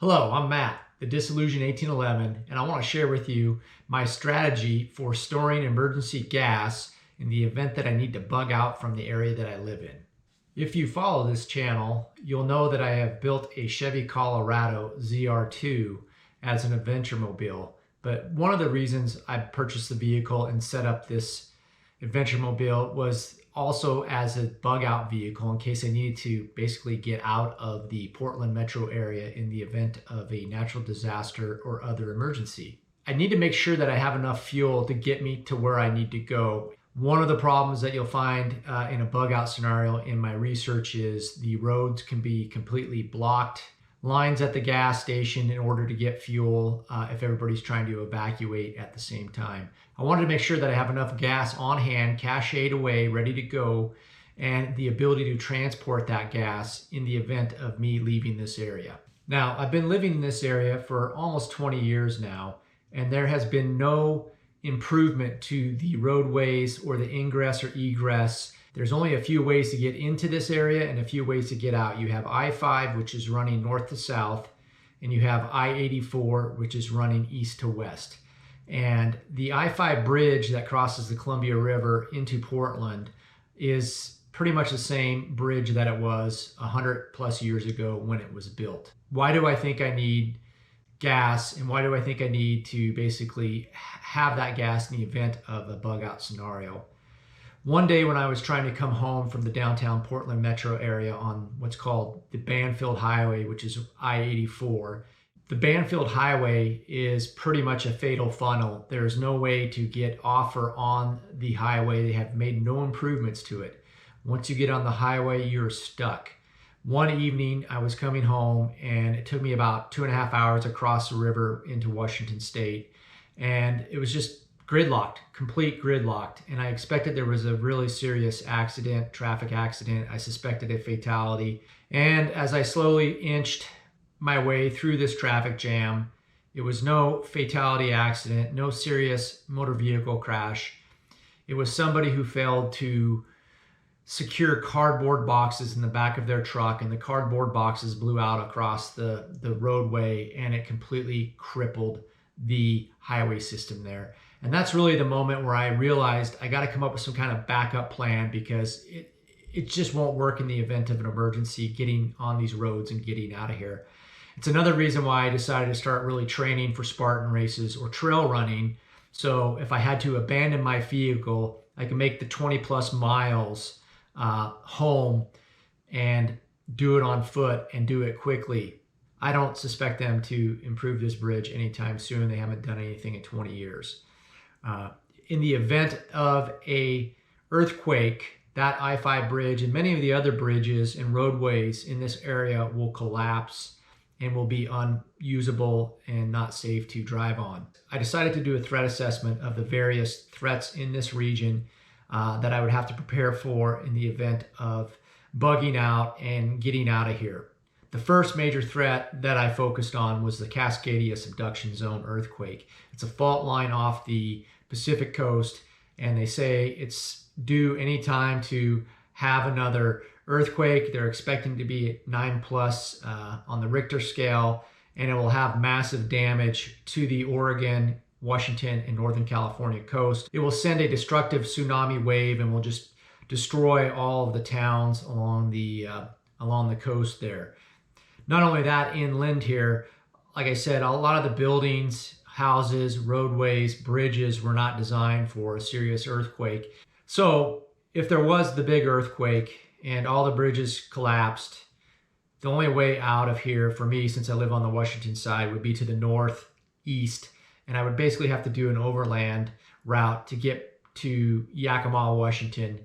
Hello, I'm Matt, the Disillusion 1811, and I want to share with you my strategy for storing emergency gas in the event that I need to bug out from the area that I live in. If you follow this channel, you'll know that I have built a Chevy Colorado ZR2 as an adventure mobile. But one of the reasons I purchased the vehicle and set up this adventure mobile was also as a bug out vehicle in case I needed to basically get out of the Portland metro area in the event of a natural disaster or other emergency. I need to make sure that I have enough fuel to get me to where I need to go. One of the problems that you'll find in a bug out scenario in my research is the roads can be completely blocked. Lines at the gas station in order to get fuel if everybody's trying to evacuate at the same time. I wanted to make sure that I have enough gas on hand, cached away, ready to go, and the ability to transport that gas in the event of me leaving this area. Now, I've been living in this area for almost 20 years now, and there has been no improvement to the roadways or the ingress or egress. There's only a few ways to get into this area and a few ways to get out. You have I-5, which is running north to south, and you have I-84, which is running east to west. And the I-5 bridge that crosses the Columbia River into Portland is pretty much the same bridge that it was 100 plus years ago when it was built. Why do I think I need gas, and why do I think I need to basically have that gas in the event of a bug out scenario? One day when I was trying to come home from the downtown Portland metro area on what's called the Banfield Highway, which is I-84, the Banfield Highway is pretty much a fatal funnel. There's no way to get off or on the highway. They have made no improvements to it. Once you get on the highway, you're stuck. One evening, I was coming home, and it took me about 2.5 hours across the river into Washington State, and it was just gridlocked, complete gridlocked. And I expected there was a really serious accident, traffic accident. I suspected a fatality. And as I slowly inched my way through this traffic jam, it was no fatality accident, no serious motor vehicle crash. It was somebody who failed to secure cardboard boxes in the back of their truck, and the cardboard boxes blew out across the roadway, and it completely crippled the highway system there. And that's really the moment where I realized I got to come up with some kind of backup plan, because it just won't work in the event of an emergency getting on these roads and getting out of here. It's another reason why I decided to start really training for Spartan races or trail running. So if I had to abandon my vehicle, I can make the 20 plus miles home and do it on foot and do it quickly. I don't suspect them to improve this bridge anytime soon. They haven't done anything in 20 years. In the event of a earthquake, that I-5 bridge and many of the other bridges and roadways in this area will collapse and will be unusable and not safe to drive on. I decided to do a threat assessment of the various threats in this region that I would have to prepare for in the event of bugging out and getting out of here. The first major threat that I focused on was the Cascadia Subduction Zone earthquake. It's a fault line off the Pacific coast, and they say it's due anytime to have another earthquake. They're expecting to be at 9 plus on the Richter scale, and it will have massive damage to the Oregon, Washington, and Northern California coast. It will send a destructive tsunami wave and will just destroy all of the towns along the coast there. Not only that, inland here, like I said, a lot of the buildings, houses, roadways, bridges were not designed for a serious earthquake. So if there was the big earthquake and all the bridges collapsed, the only way out of here for me, since I live on the Washington side, would be to the northeast. And I would basically have to do an overland route to get to Yakima, Washington,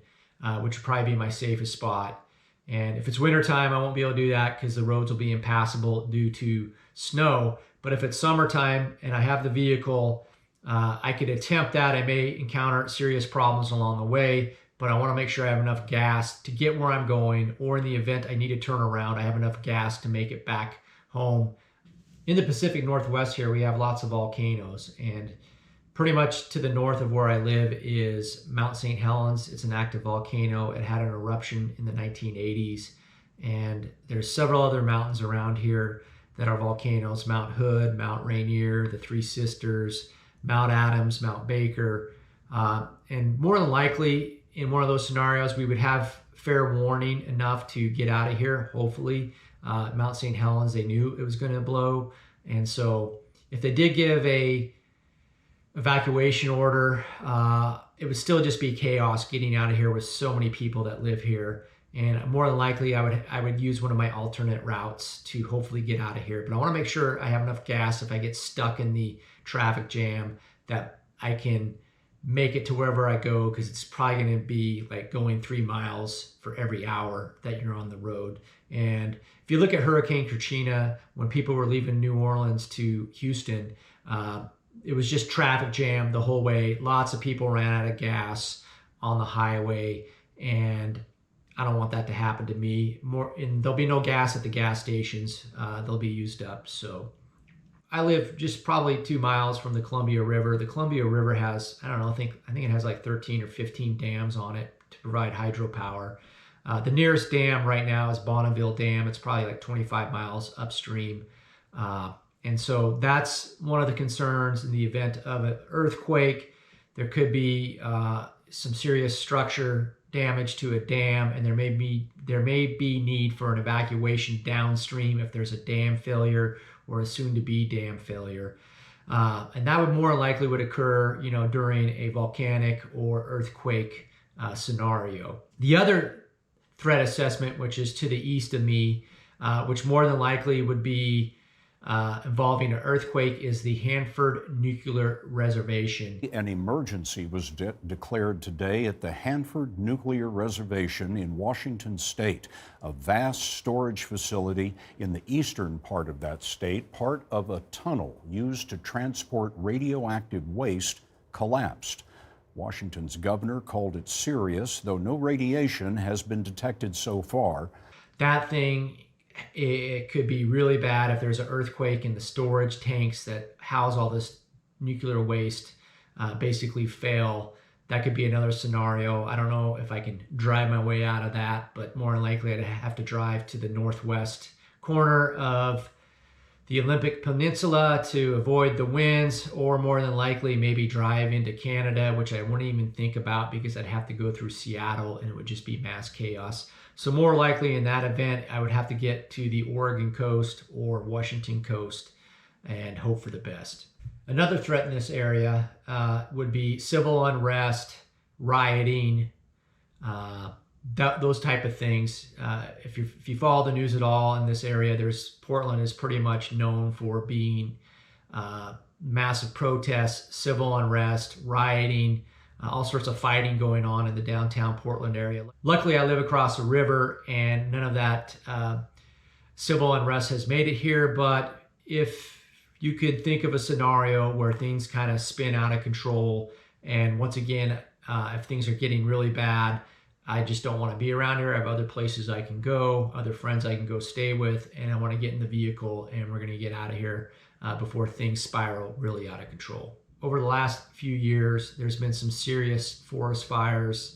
which would probably be my safest spot. And if it's wintertime, I won't be able to do that because the roads will be impassable due to snow. But if it's summertime and I have the vehicle, I could attempt that. I may encounter serious problems along the way, but I want to make sure I have enough gas to get where I'm going, or in the event I need to turn around, I have enough gas to make it back home. In the Pacific Northwest here, we have lots of volcanoes, and pretty much to the north of where I live is Mount St. Helens. It's an active volcano. It had an eruption in the 1980s, and there's several other mountains around here that are volcanoes: Mount Hood, Mount Rainier, the Three Sisters, Mount Adams, Mount Baker. And more than likely, in one of those scenarios, we would have fair warning enough to get out of here, hopefully. Mount St. Helens, they knew it was going to blow. And so if they did give a evacuation order, it would still just be chaos getting out of here with so many people that live here. And more than likely, I would use one of my alternate routes to hopefully get out of here. But I want to make sure I have enough gas if I get stuck in the traffic jam that I can make it to wherever I go, because it's probably going to be like going 3 miles for every hour that you're on the road. And if you look at Hurricane Katrina, when people were leaving New Orleans to Houston, it was just traffic jam the whole way. Lots of people ran out of gas on the highway, and I don't want that to happen to me. And there'll be no gas at the gas stations. They'll be used up. So I live just probably 2 miles from the Columbia River. The Columbia River has, I don't know, I think it has like 13 or 15 dams on it to provide hydropower. The nearest dam right now is Bonneville Dam. It's probably like 25 miles upstream. And so that's one of the concerns in the event of an earthquake. There could be some serious structure damage to a dam, and there may be need for an evacuation downstream if there's a dam failure or a soon-to-be dam failure. And that would more likely would occur, during a volcanic or earthquake scenario. The other threat assessment, which is to the east of me, which more than likely would be involving an earthquake, is the Hanford Nuclear Reservation. An emergency was declared today at the Hanford Nuclear Reservation in Washington State, a vast storage facility in the eastern part of that state. Part of a tunnel used to transport radioactive waste collapsed. Washington's governor called it serious, though no radiation has been detected so far. That thing, it could be really bad if there's an earthquake and the storage tanks that house all this nuclear waste basically fail. That could be another scenario. I don't know if I can drive my way out of that, but more than likely I'd have to drive to the northwest corner of the Olympic Peninsula to avoid the winds, or more than likely maybe drive into Canada, which I wouldn't even think about because I'd have to go through Seattle and it would just be mass chaos. So more likely in that event, I would have to get to the Oregon coast or Washington coast and hope for the best. Another threat in this area would be civil unrest, rioting, those type of things. If you follow the news at all in this area, Portland is pretty much known for being massive protests, civil unrest, rioting, all sorts of fighting going on in the downtown Portland area. Luckily, I live across the river and none of that civil unrest has made it here. But if you could think of a scenario where things kind of spin out of control, and once again, if things are getting really bad, I just don't want to be around here. I have other places I can go, other friends I can go stay with, and I want to get in the vehicle and we're going to get out of here before things spiral really out of control. Over the last few years, there's been some serious forest fires,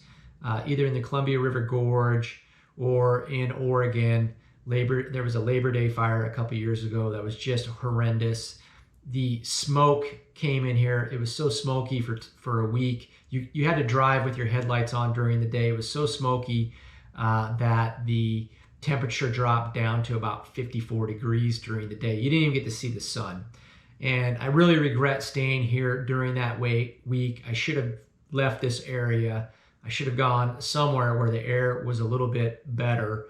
either in the Columbia River Gorge or in Oregon. There was a Labor Day fire a couple years ago that was just horrendous. The smoke came in here. It was so smoky for a week. You had to drive with your headlights on during the day. It was so smoky that the temperature dropped down to about 54 degrees during the day. You didn't even get to see the sun. And I really regret staying here during that week. I should have left this area. I should have gone somewhere where the air was a little bit better.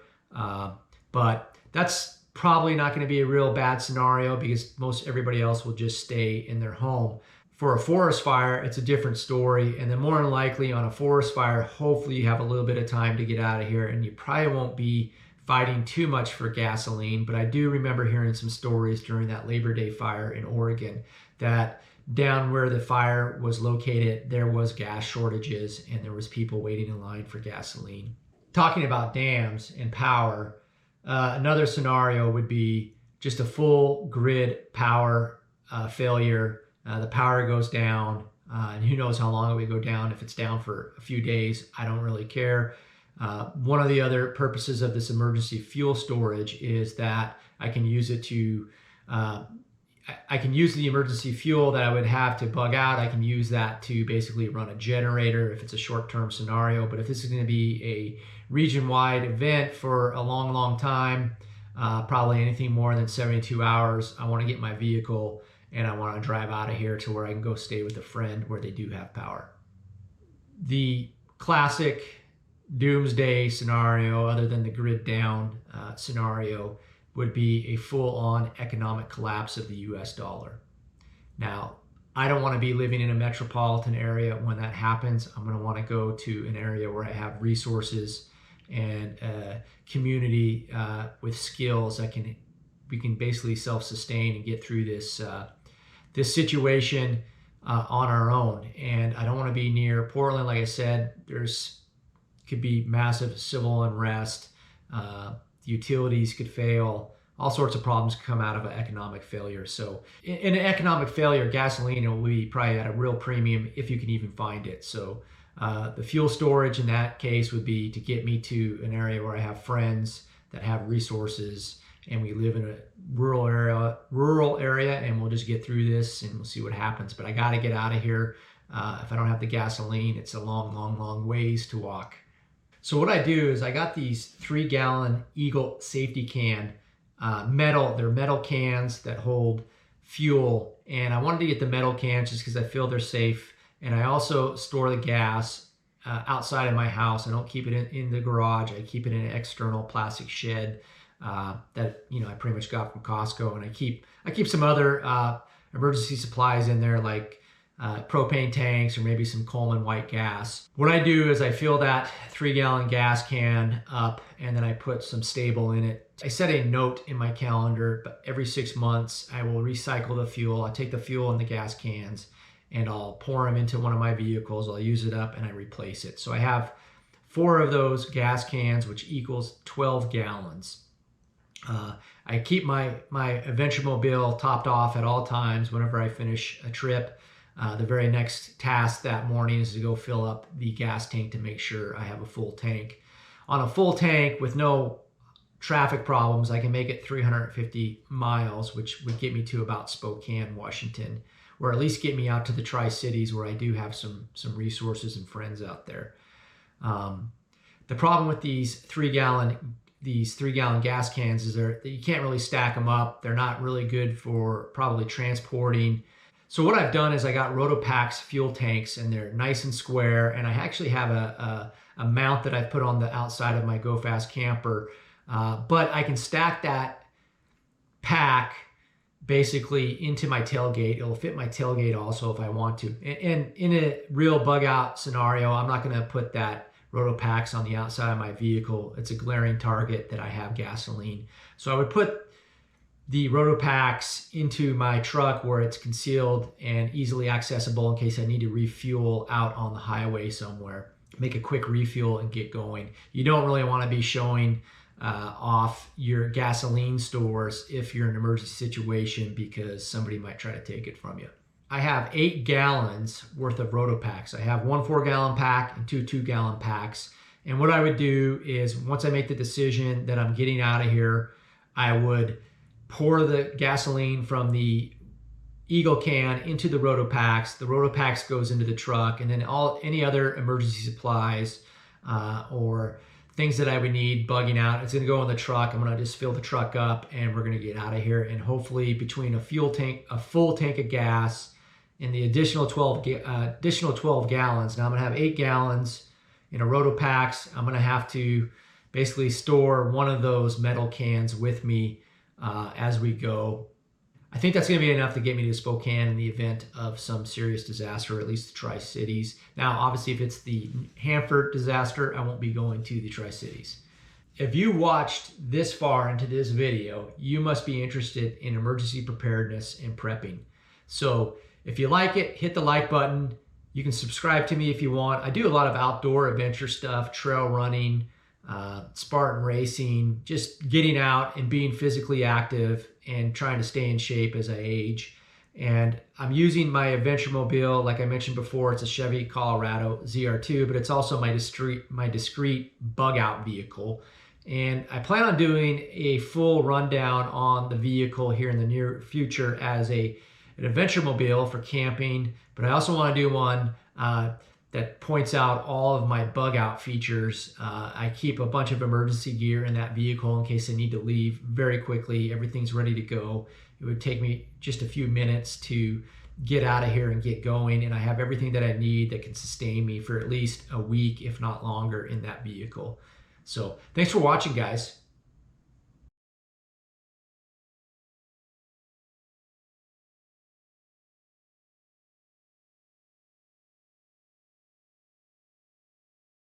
But that's probably not going to be a real bad scenario because most everybody else will just stay in their home. For a forest fire, it's a different story. And then more than likely on a forest fire, hopefully you have a little bit of time to get out of here and you probably won't be fighting too much for gasoline. But I do remember hearing some stories during that Labor Day fire in Oregon that down where the fire was located, there was gas shortages and there was people waiting in line for gasoline. Talking about dams and power, another scenario would be just a full grid power failure. The power goes down, and who knows how long it would go down. If it's down for a few days, I don't really care. One of the other purposes of this emergency fuel storage is that I can use it to I can use the emergency fuel that I would have to bug out. I can use that to basically run a generator if it's a short-term scenario. But if this is going to be a region-wide event for a long, long time, probably anything more than 72 hours, I want to get my vehicle and I want to drive out of here to where I can go stay with a friend where they do have power. The classic doomsday scenario, other than the grid down scenario, would be a full-on economic collapse of the US dollar. Now, I don't want to be living in a metropolitan area when that happens. I'm going to want to go to an area where I have resources and a community with skills that we can basically self-sustain and get through this situation on our own. And I don't want to be near Portland. Like I said, could be massive civil unrest. Utilities could fail. All sorts of problems come out of an economic failure. So in an economic failure, gasoline will be probably at a real premium if you can even find it. So the fuel storage in that case would be to get me to an area where I have friends that have resources and we live in a rural area, and we'll just get through this and we'll see what happens. But I got to get out of here. If I don't have the gasoline, it's a long, long, long ways to walk. So what I do is I got these 3-gallon Eagle safety can, they're metal cans that hold fuel. And I wanted to get the metal cans just because I feel they're safe. And I also store the gas outside of my house. I don't keep it in the garage. I keep it in an external plastic shed that I pretty much got from Costco. And I keep some other emergency supplies in there, like propane tanks or maybe some Coleman white gas. What I do is I fill that 3-gallon gas can up and then I put some stable in it. I set a note in my calendar, but every 6 months I will recycle the fuel. I take the fuel in the gas cans and I'll pour them into one of my vehicles. I'll use it up and I replace it. So I have 4 of those gas cans, which equals 12 gallons. I keep my Evacuation topped off at all times whenever I finish a trip. The very next task that morning is to go fill up the gas tank to make sure I have a full tank. On a full tank with no traffic problems, I can make it 350 miles, which would get me to about Spokane, Washington, or at least get me out to the Tri-Cities where I do have some resources and friends out there. The problem with these 3-gallon gas cans is that you can't really stack them up. They're not really good for probably transporting. So what I've done is I got Rotopax fuel tanks, and they're nice and square. And I actually have a mount that I've put on the outside of my Go Fast camper. But I can stack that pack basically into my tailgate. It'll fit my tailgate also if I want to. And in a real bug out scenario, I'm not going to put that Rotopax on the outside of my vehicle. It's a glaring target that I have gasoline. So I would put the Rotopax into my truck where it's concealed and easily accessible in case I need to refuel out on the highway somewhere. Make a quick refuel and get going. You don't really want to be showing off your gasoline stores if you're in an emergency situation, because somebody might try to take it from you. I have 8 gallons worth of Rotopax. I have 1 4-gallon pack and 2 2-gallon packs. And what I would do is, once I make the decision that I'm getting out of here, I would pour the gasoline from the Eagle can into the Rotopax. The Rotopax goes into the truck, and then any other emergency supplies or things that I would need bugging out, it's going to go in the truck. I'm going to just fill the truck up and we're going to get out of here. And hopefully between a full tank of gas and the additional 12 gallons. Now I'm going to have 8 gallons in a Rotopax. I'm going to have to basically store one of those metal cans with me as we go. I think that's going to be enough to get me to Spokane in the event of some serious disaster, or at least the Tri-Cities. Now, obviously, if it's the Hanford disaster, I won't be going to the Tri-Cities. If you watched this far into this video, you must be interested in emergency preparedness and prepping. So if you like it, hit the like button. You can subscribe to me if you want. I do a lot of outdoor adventure stuff, trail running, Spartan racing, just getting out and being physically active and trying to stay in shape as I age. And I'm using my adventure mobile, like I mentioned before. It's a Chevy Colorado ZR2, but it's also my discreet bug out vehicle. And I plan on doing a full rundown on the vehicle here in the near future as an adventure mobile for camping, but I also want to do one that points out all of my bug out features. I keep a bunch of emergency gear in that vehicle in case I need to leave very quickly. Everything's ready to go. It would take me just a few minutes to get out of here and get going, and I have everything that I need that can sustain me for at least a week, if not longer, in that vehicle. So thanks for watching, guys.